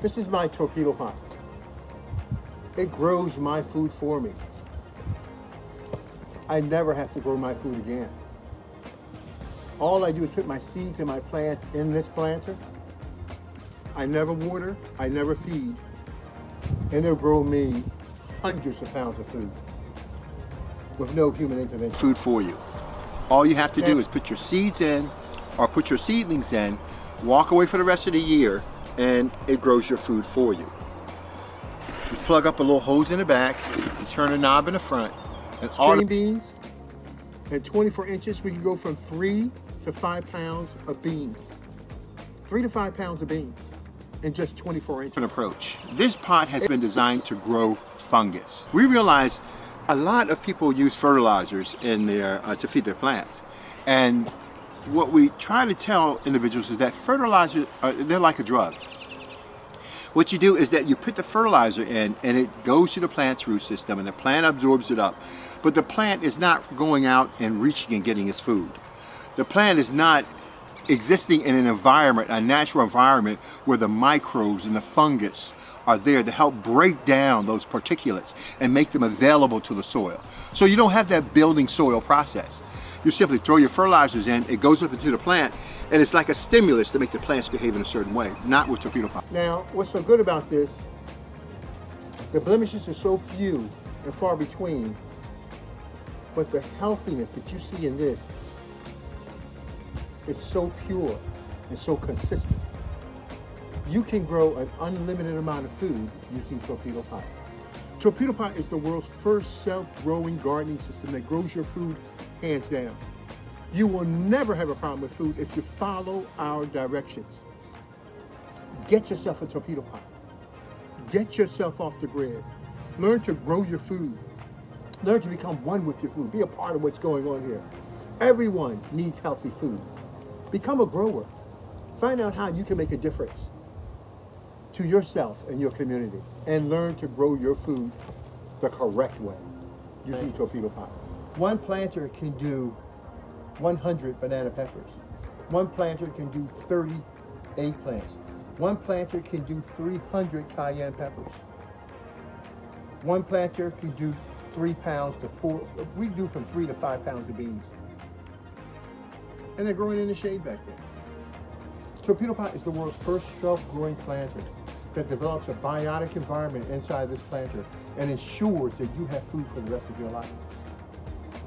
This is my Torpedopot. It grows my food for me. I never have to grow my food again. All I do is put my seeds and my plants in this planter. I never water, I never feed, and it'll grow me hundreds of pounds of food with no human intervention. Food for you. All you have to do is put your seeds in or put your seedlings in, walk away for the rest of the year, and it grows your food for you. You plug up a little hose in the back, you turn a knob in the front, and string beans, at 24 inches, we can go from 3 to 5 pounds of beans. 3 to 5 pounds of beans in just 24 inches. An approach. This pot has been designed to grow fungus. We realize a lot of people use fertilizers in their to feed their plants, and what we try to tell individuals is that fertilizers they're like a drug. What you do is that you put the fertilizer in and it goes to the plant's root system and the plant absorbs it up, but the plant is not going out and reaching and getting its food. The plant is not existing in an environment, a natural environment, where the microbes and the fungus are there to help break down those particulates and make them available to the soil. So you don't have that building soil process. You simply throw your fertilizers in, it goes up into the plant, and it's like a stimulus to make the plants behave in a certain way, not with Torpedopot. Now, what's so good about this, the blemishes are so few and far between, but the healthiness that you see in this is so pure and so consistent. You can grow an unlimited amount of food using Torpedopot. Torpedopot is the world's first self-growing gardening system that grows your food hands down. You will never have a problem with food if you follow our directions. Get yourself a Torpedopot. Get yourself off the grid. Learn to grow your food. Learn to become one with your food. Be a part of what's going on here. Everyone needs healthy food. Become a grower. Find out how you can make a difference to yourself and your community, and learn to grow your food the correct way using Torpedopot. One planter can do 100 banana peppers. One planter can do 30 eggplants. One planter can do 300 cayenne peppers. One planter can do 3 pounds to 4, we do from 3 to 5 pounds of beans. And they're growing in the shade back there. Torpedopot is the world's first self-growing planter that develops a biotic environment inside this planter and ensures that you have food for the rest of your life.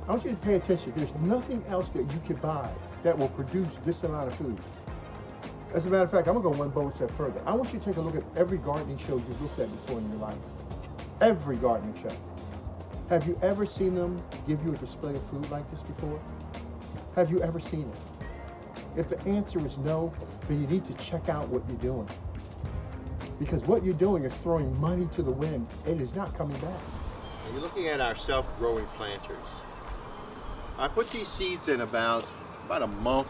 I want you to pay attention. There's nothing else that you can buy that will produce this amount of food. As a matter of fact, I'm gonna go one bold step further. I want you to take a look at every gardening show you've looked at before in your life. Every gardening show. Have you ever seen them give you a display of food like this before? Have you ever seen it? If the answer is no, then you need to check out what you're doing. Because what you're doing is throwing money to the wind. It is not coming back. You're looking at our self-growing planters. I put these seeds in about a month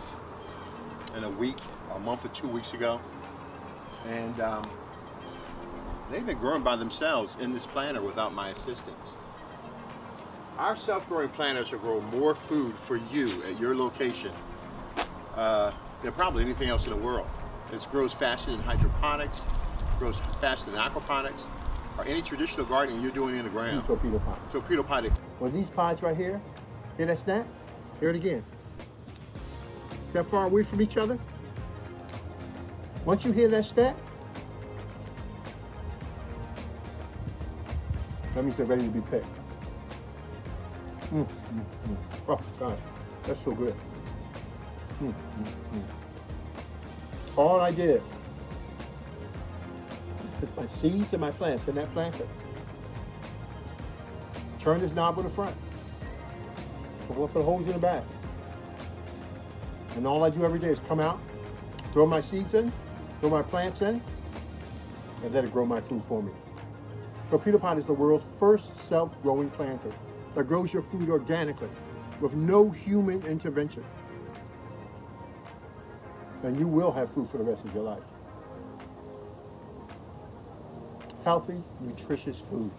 and a week, a month or 2 weeks ago. And they've been growing by themselves in this planter without my assistance. Our self-growing planters will grow more food for you at your location than probably anything else in the world. It grows faster than hydroponics, grows faster than aquaponics, or any traditional gardening you're doing in the ground. Torpedopot. Torpedopot. Well, these pods right here, hear that snap? Hear it again. Is that far away from each other? Once you hear that snap, that means they're ready to be picked. Oh, gosh, that's so good. All I did is my seeds and my plants in that planter. Turn this knob on the front. Put the holes in the back. And all I do every day is come out, throw my seeds in, throw my plants in, and let it grow my food for me. Torpedopot is the world's first self-growing planter that grows your food organically with no human intervention. And you will have food for the rest of your life. Healthy, nutritious food.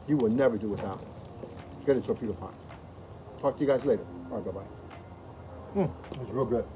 You will never do without it. Get a Torpedopot. Talk to you guys later. All right, bye-bye. It's real good.